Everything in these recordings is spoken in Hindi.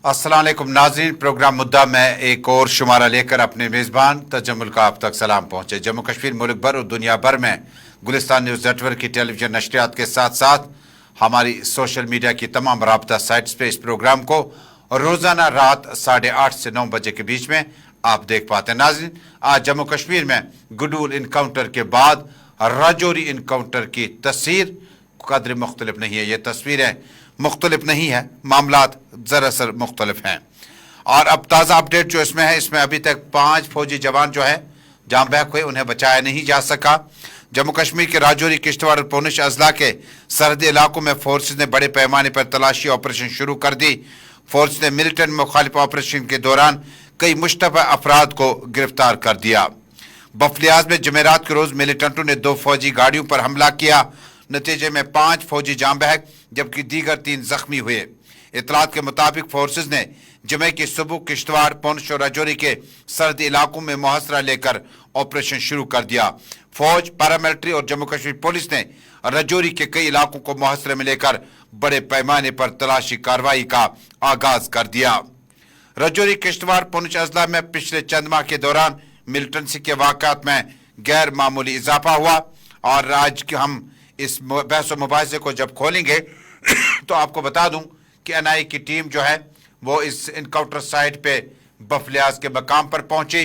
अस्सलाम वालेकुम नाज़रीन, प्रोग्राम मुद्दा में एक और शुमारा लेकर अपने मेज़बान तजम्मुल का आप तक सलाम पहुँचे। जम्मू कश्मीर, मुल्क भर और दुनिया भर में गुलिस्तान न्यूज़ नेटवर्क की टेलीविज़न नशरियात के साथ साथ हमारी सोशल मीडिया की तमाम राब्ता साइट्स पे इस प्रोग्राम को रोज़ाना रात 8:30 से 9 बजे के बीच में आप देख पाते हैं। नाज़रीन, आज जम्मू कश्मीर में गुडूल इनकाउंटर के बाद राजौरी इनकाउंटर की तस्वीर कदर मुख्तलिफ नहीं है। ये तस्वीरें मुख्तलिफ नहीं है, मामलात ज़रासर मुख्तलिफ हैं। और अब ताज़ा अपडेट जो इसमें है, इसमें अभी तक 5 फौजी जवान जो है जहाँ बहक हुए, उन्हें बचाया नहीं जा सका। जम्मू कश्मीर के राजौरी, किश्तवाड़ और पुंछ अजला के सरहदी इलाकों में फोर्सेज ने बड़े पैमाने पर तलाशी ऑपरेशन शुरू कर दी। फोर्स ने मिलिटेंट मुखालिफ ऑपरेशन के दौरान कई मुश्तबा अफराद को गिरफ्तार कर दिया। बफलियाज में जमेरात के रोज मिलिटेंटों ने 2 फौजी गाड़ियों पर हमला किया। नतीजे में 5 फौजी जाम बहक जबकि दीगर 3 जख्मी हुए। इतलात के मुताबिक फोर्सेज ने जुमे की सुबह किश्तवाड़, पुंछ और राजौरी के सरहदी इलाकों में मुहासरा लेकर ऑपरेशन शुरू कर दिया। फौज, पैरामिलिट्री और जम्मू कश्मीर पुलिस ने राजौरी के कई इलाकों को मुहासरे में लेकर बड़े पैमाने पर तलाशी कार्रवाई का आगाज कर दिया। राजौरी, किश्तवाड़, पुंछ अजला में पिछले चंद माह के दौरान मिलिटेंसी के वाक़ात में गैर मामूली इजाफा हुआ। और आज हम इस बहस और मुबाहिसे को जब खोलेंगे तो आपको बता दूं कि एनआई की टीम जो है वो इस इनकाउंटर साइट पे बफलियाज के मकाम पर पहुंची।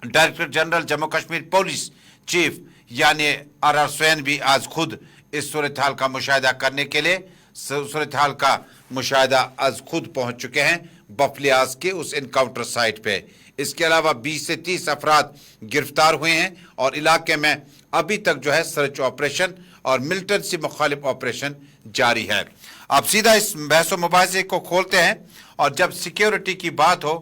Director general Jammu Kashmir police chief यानी आर स्वैन भी आज खुद इस सूरत हाल का मुशाहिदा करने के लिए सूरत हाल का मुशाहिदा आज खुद पहुंच चुके हैं बफलियाज के उस इनकाउंटर साइट पे। इसके अलावा 20 से 30 अफराद गिरफ्तार हुए हैं और इलाके में अभी तक जो है सर्च ऑपरेशन और मिलिटेंसी मुखालिफ ऑपरेशन जारी है। अब सीधा इस बहस मुबाहिसे को खोलते हैं। और जब सिक्योरिटी की बात हो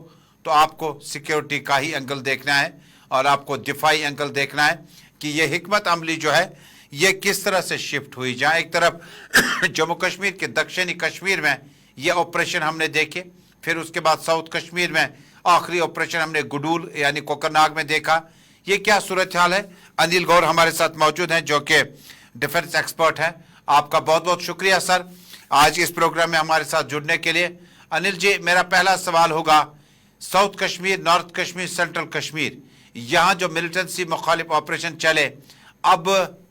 तो आपको सिक्योरिटी का ही एंगल देखना है और आपको दिफाई एंगल देखना है कि ये हिकमत अमली जो है ये किस तरह से शिफ्ट हुई। जहाँ एक तरफ जम्मू कश्मीर के दक्षिणी कश्मीर में ये ऑपरेशन हमने देखे, फिर उसके बाद साउथ कश्मीर में आखिरी ऑपरेशन हमने गुडूल यानी कोकरनाग में देखा। ये क्या सूरत हाल है? अनिल गौर हमारे साथ मौजूद हैं जो कि डिफेंस एक्सपर्ट हैं। आपका बहुत बहुत शुक्रिया सर आज इस प्रोग्राम में हमारे साथ जुड़ने के लिए। अनिल जी, मेरा पहला सवाल होगा, south Kashmir, north Kashmir, central Kashmir, यहाँ जो मिलिटेंसी मुखालिफ ऑपरेशन चले, अब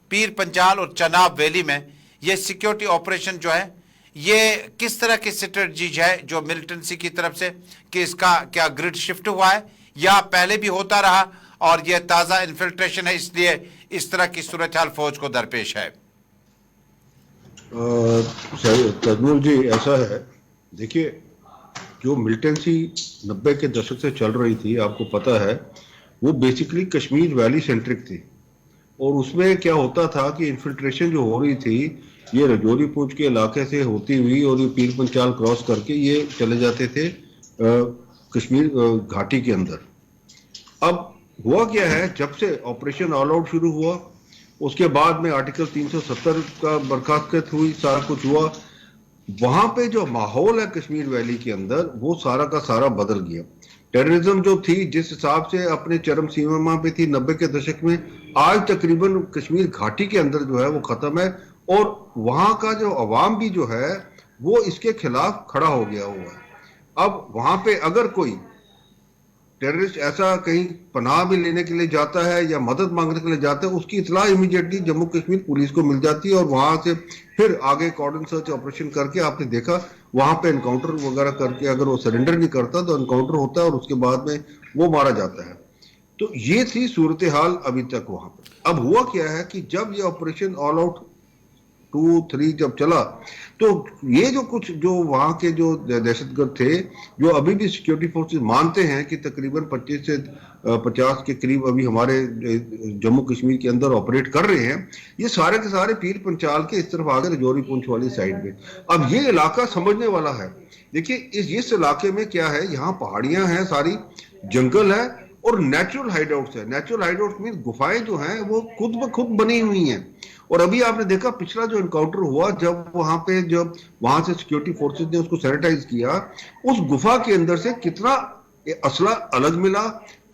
पीर पंजाल और चनाब वैली में ये सिक्योरिटी ऑपरेशन जो है ये किस तरह की स्ट्रेटजी है जो मिलिटेंसी की तरफ से, कि इसका क्या ग्रिड शिफ्ट हुआ है या पहले भी होता रहा और यह ताज़ा इन्फिल्ट्रेशन है इसलिए इस तरह की सूरत हाल फौज को दरपेश है? तजमुल जी, ऐसा है, देखिए जो मिलिटेंसी 90 के दशक से चल रही थी, आपको पता है, वो बेसिकली कश्मीर वैली सेंट्रिक थी। और उसमें क्या होता था कि इन्फिल्ट्रेशन जो हो रही थी ये राजौरी पुंछ के इलाके से होती हुई और ये पीर पंचाल क्रॉस करके ये चले जाते थे कश्मीर घाटी के अंदर। अब हुआ क्या है, जब से ऑपरेशन ऑल आउट शुरू हुआ उसके बाद में आर्टिकल 370 का बरखास्त हुई, सारा कुछ हुआ, वहां पे जो माहौल है कश्मीर वैली के अंदर वो सारा का सारा बदल गया। टेररिज्म जो थी जिस हिसाब से अपने चरम सीमा पे थी 90 के दशक में, आज तकरीबन कश्मीर घाटी के अंदर जो है वो खत्म है। और वहां का जो अवाम भी जो है वो इसके खिलाफ खड़ा हो गया हुआ है। अब वहां पे अगर कोई टेररिस्ट ऐसा कहीं पनाह भी लेने के लिए जाता है या मदद मांगने के लिए जाता है, उसकी इतला इमीडिएटली जम्मू कश्मीर पुलिस को मिल जाती है और वहां से फिर आगे कॉर्डन सर्च ऑपरेशन करके, आपने देखा वहां पे एनकाउंटर वगैरह करके अगर वो सरेंडर नहीं करता तो एनकाउंटर होता है और उसके बाद में वो मारा जाता है। तो ये थी सूरत हाल अभी तक वहां पर। अब हुआ क्या है कि जब ये ऑपरेशन ऑल आउट 2-3 जब चला तो ये जो कुछ जो वहां के जो दहशतगर्द थे, जो अभी भी सिक्योरिटी फोर्सेस मानते हैं कि तकरीबन 25 से 50 के करीब अभी हमारे जम्मू कश्मीर के अंदर ऑपरेट कर रहे हैं, ये सारे के सारे पीर पंचाल के इस तरफ आ गए राजौरी पुंछ वाली साइड में। अब ये इलाका समझने वाला है। देखिए इस इलाके में क्या है, यहाँ पहाड़ियां हैं, सारी जंगल है और नेचुरल हाइडआउट्स है। नेचुरल हाइडआउट्स मीन गुफाएं जो हैं वो खुद ब खुद बनी हुई हैं। और अभी आपने देखा पिछला जो एनकाउंटर हुआ, जब वहां पे जब वहां से सिक्योरिटी फोर्सेस ने उसको सैनिटाइज किया, उस गुफा के अंदर से कितना असला अलग मिला,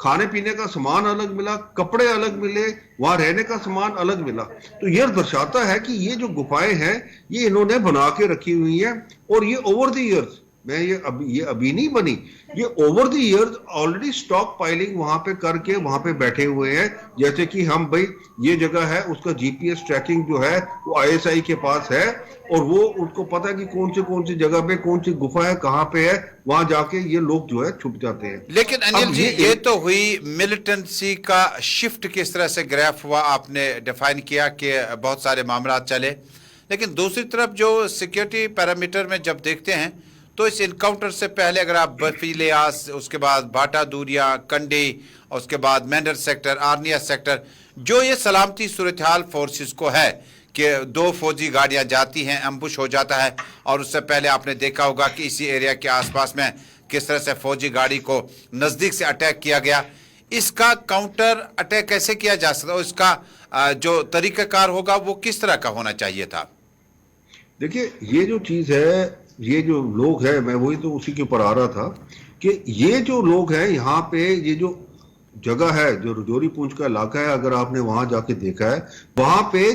खाने पीने का सामान अलग मिला, कपड़े अलग मिले, वहां रहने का सामान अलग मिला। तो यह दर्शाता है कि ये जो गुफाएं हैं ये इन्होंने बना के रखी हुई हैं और ये ओवर द ईयर्स ये अभी नहीं बनी, ये over the years already stock piling वहां पे करके वहां पे बैठे हुए हैं। जैसे कि हम भाई ये जगह है, उसका जीपीएस ट्रैकिंग जो है वो आईएसआई के पास है, और वो उनको पता है कि कौन सी जगह पे कौन सी गुफा है, कहाँ पे है, वहां जाके ये लोग जो है छुप जाते हैं। लेकिन अनिल अब जी, ये तो हुई मिलिटेंसी का शिफ्ट, किस तरह से ग्राफ हुआ आपने डिफाइन किया कि बहुत सारे मामला चले। लेकिन दूसरी तरफ जो सिक्योरिटी पैरामीटर में जब देखते हैं तो इस इनकाउंटर से पहले अगर आप बर्फीलियास, उसके बाद बाटा दूरिया, कंडी, और उसके बाद मेंढर सेक्टर, आर्निया सेक्टर, जो ये सलामती सूरत हाल फोर्सेस को है कि 2 फौजी गाड़ियां जाती हैं, एम्बुश हो जाता है, और उससे पहले आपने देखा होगा कि इसी एरिया के आसपास में किस तरह से फौजी गाड़ी को नजदीक से अटैक किया गया। इसका काउंटर अटैक कैसे किया जा सकता है, और इसका जो तरीकाकार होगा वो किस तरह का होना चाहिए था? देखिए, ये जो चीज है, ये जो लोग हैं, मैं वही तो उसी के ऊपर आ रहा था कि ये जो लोग हैं यहाँ पे, ये जो जगह है, जो रजौरी पूंछ का इलाका है, अगर आपने वहां जाके देखा है, वहां पे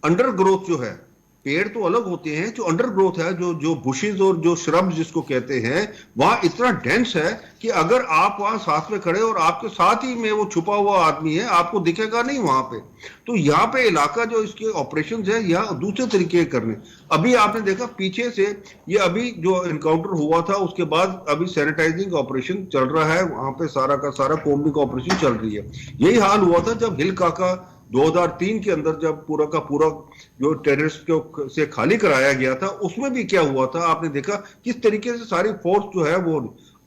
अंडर ग्रोथ जो है, पेड़ तो अलग होते हैं, जो अंडर ग्रोथ है, जो जो बुशेज और जो श्रब्स जिसको कहते हैं, वहां इतना डेंस है कि अगर आप वहां साथ में खड़े और आपके साथ ही में वो छुपा हुआ आदमी है, आपको दिखेगा नहीं वहां पे। तो यहाँ पे इलाका जो इसके ऑपरेशन है, यहाँ दूसरे तरीके करने। अभी आपने देखा पीछे से, ये अभी जो इनकाउंटर हुआ था उसके बाद अभी सैनिटाइजिंग ऑपरेशन चल रहा है वहां पे, सारा का सारा कोम्बिंग ऑपरेशन चल रही है। यही हाल हुआ था जब हिल काका 2003 के अंदर जब पूरा का पूरा जो टेररिस्ट को से खाली कराया गया था, उसमें भी क्या हुआ था आपने देखा, किस तरीके से सारी फोर्स जो है वो।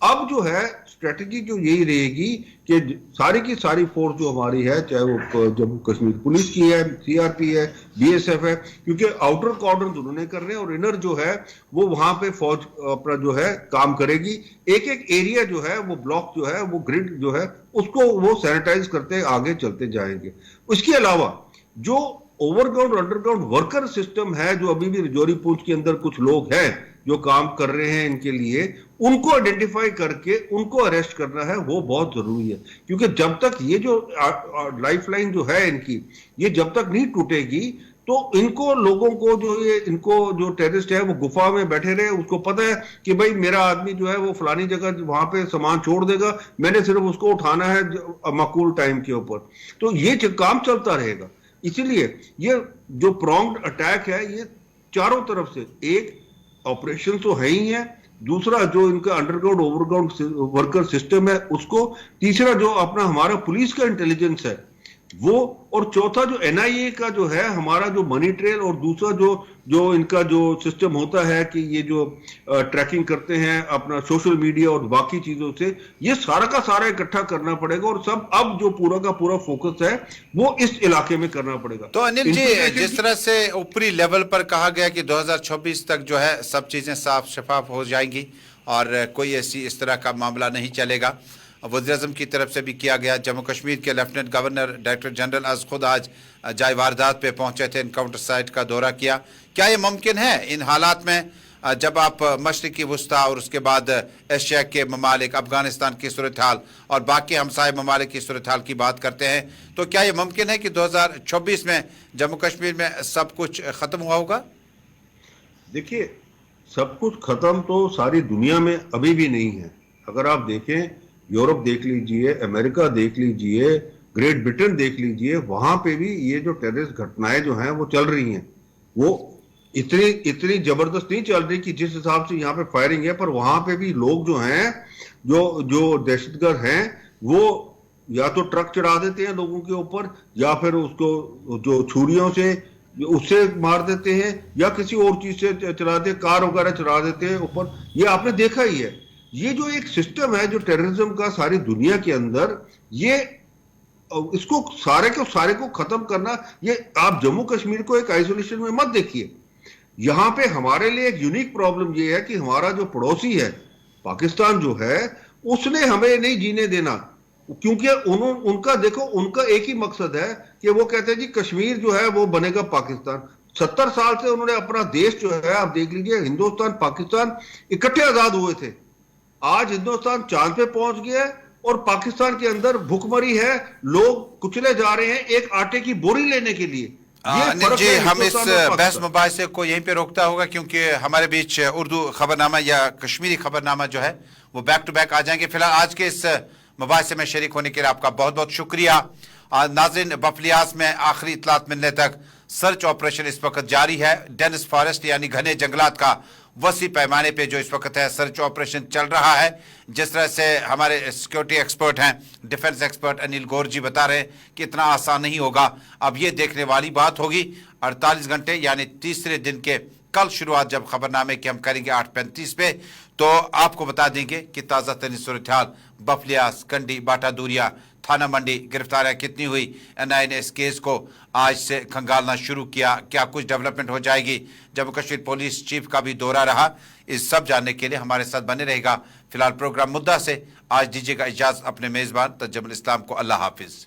अब जो है स्ट्रेटजी जो यही रहेगी कि सारी की सारी फोर्स जो हमारी है, चाहे वो जम्मू कश्मीर पुलिस की है, सीआरपी है, बीएसएफ है, क्योंकि आउटर कॉर्डन उन्होंने कर रहे हैं और इनर जो है वो वहां पे फौज अपना जो है काम करेगी। एक एक एरिया जो है वो ब्लॉक जो है वो ग्रिड जो है उसको वो सैनिटाइज करते आगे चलते जाएंगे। उसके अलावा जो ओवरग्राउंड अंडरग्राउंड वर्कर सिस्टम है, जो अभी भी रजौरी पूंछ के अंदर कुछ लोग हैं जो काम कर रहे हैं इनके लिए, उनको आइडेंटिफाई करके उनको अरेस्ट करना है, वो बहुत जरूरी है। क्योंकि जब तक ये जो लाइफलाइन जो है इनकी, ये जब तक नहीं टूटेगी, तो इनको लोगों को जो ये इनको जो टेररिस्ट है वो गुफा में बैठे रहे, उसको पता है कि भाई मेरा आदमी जो है वो फलानी जगह वहां पे सामान छोड़ देगा, मैंने सिर्फ उसको उठाना है माकूल टाइम के ऊपर, तो ये काम चलता रहेगा। इसीलिए ये जो प्रॉन्ग्ड अटैक है, ये चारों तरफ से, एक ऑपरेशन तो है ही है, दूसरा जो इनका अंडरग्राउंड ओवरग्राउंड वर्कर सिस्टम है उसको, तीसरा जो अपना हमारा पुलिस का इंटेलिजेंस है वो, और चौथा जो एनआईए का जो है हमारा जो मनी ट्रेल, और दूसरा जो इनका जो सिस्टम होता है कि ये जो ट्रैकिंग करते हैं अपना सोशल मीडिया और बाकी चीजों से, ये सारा का सारा इकट्ठा करना पड़ेगा, और सब अब जो पूरा का पूरा फोकस है वो इस इलाके में करना पड़ेगा। तो अनिल जी, जिस तरह से ऊपरी लेवल पर कहा गया कि 2026 तक जो है सब चीजें साफ शफाफ हो जाएंगी और कोई ऐसी इस तरह का मामला नहीं चलेगा, वज़ीर-ए-आज़म की तरफ से भी किया गया। जम्मू कश्मीर के लेफ्टिनेंट गवर्नर डायरेक्टर जनरल आज खुद आज जाए वारदात पे पहुंचे थे, इनकाउंटर साइट का दौरा किया। क्या ये मुमकिन है इन हालात में, जब आप मशरिकी वस्ता और उसके बाद एशिया के ममालिक, अफगानिस्तान की सूरत हाल और बाकी हमसाय ममालिक की सूरत हाल की बात करते हैं, तो क्या ये मुमकिन है कि 2026 में जम्मू कश्मीर में सब कुछ ख़त्म हुआ होगा? देखिए, सब कुछ खत्म तो सारी दुनिया में अभी भी नहीं है। अगर आप देखें, यूरोप देख लीजिए, अमेरिका देख लीजिए, ग्रेट ब्रिटेन देख लीजिए, वहां पे भी ये जो टेररिस्ट घटनाएं जो हैं वो चल रही हैं। वो इतनी जबरदस्त नहीं चल रही कि जिस हिसाब से यहाँ पे फायरिंग है, पर वहां पे भी लोग जो हैं, जो दहशतगर्द हैं, वो या तो ट्रक चढ़ा देते हैं लोगों के ऊपर, या फिर उसको जो छुरियों से उससे मार देते हैं, या किसी और चीज से चला देते, कार वगैरह चढ़ा देते हैं ऊपर। ये आपने देखा ही है। ये जो एक सिस्टम है जो टेररिज्म का सारी दुनिया के अंदर, ये इसको सारे को खत्म करना, ये आप जम्मू कश्मीर को एक आइसोलेशन में मत देखिए। यहां पे हमारे लिए एक यूनिक प्रॉब्लम ये है कि हमारा जो पड़ोसी है पाकिस्तान जो है, उसने हमें नहीं जीने देना, क्योंकि उनका देखो, उनका एक ही मकसद है कि वो कहते हैं जी कश्मीर जो है वो बनेगा पाकिस्तान। 70 साल से उन्होंने अपना देश जो है, आप देख लीजिए, हिंदुस्तान पाकिस्तान इकट्ठे आजाद हुए थे। आज हिंदुस्तान चांद पे पहुंच गया और पाकिस्तान के अंदर भूखमरी है, लोग कुचले जा रहे हैं एक आटे की बोरी लेने के लिए। अनिल फर्क जी, है हम इस हिंदुस्तान और बहस पाकिस्तान। मुबाहिसे को यहीं पे रोकता होगा, क्योंकि हमारे बीच उर्दू खबरनामा या कश्मीरी खबरनामा जो है वो बैक टू बैक आ जाएंगे। फिलहाल आज के इस मुबाहिसे में शरीक होने के लिए आपका बहुत बहुत शुक्रिया। नाज़रीन, बफलियास में आखिरी इतलात मिलने तक सर्च ऑपरेशन इस वक्त जारी है। डेनिस फॉरेस्ट यानी घने जंगलात का वसी पैमाने पे जो इस वक्त है सर्च ऑपरेशन चल रहा है। जिस तरह से हमारे सिक्योरिटी एक्सपर्ट हैं, डिफेंस एक्सपर्ट अनिल गौर जी बता रहे हैं कि इतना आसान नहीं होगा। अब ये देखने वाली बात होगी 48 घंटे यानी तीसरे दिन के कल शुरुआत जब खबरनामे की हम करेंगे 8:35 पे, तो आपको बता देंगे कि ताज़ा तरीन सूरत हाल बफलियास, कंडी, बाटा दूरिया, थाना मंडी, गिरफ्तारियां कितनी हुई, एनआईए ने इस केस को आज से खंगालना शुरू किया, क्या कुछ डेवलपमेंट हो जाएगी, जम्मू कश्मीर पुलिस चीफ का भी दौरा रहा। इस सब जानने के लिए हमारे साथ बने रहेगा। फिलहाल प्रोग्राम मुद्दा से आज दीजिएगा इजाजत अपने मेजबान तजम्मुल इस्लाम को। अल्लाह हाफिज।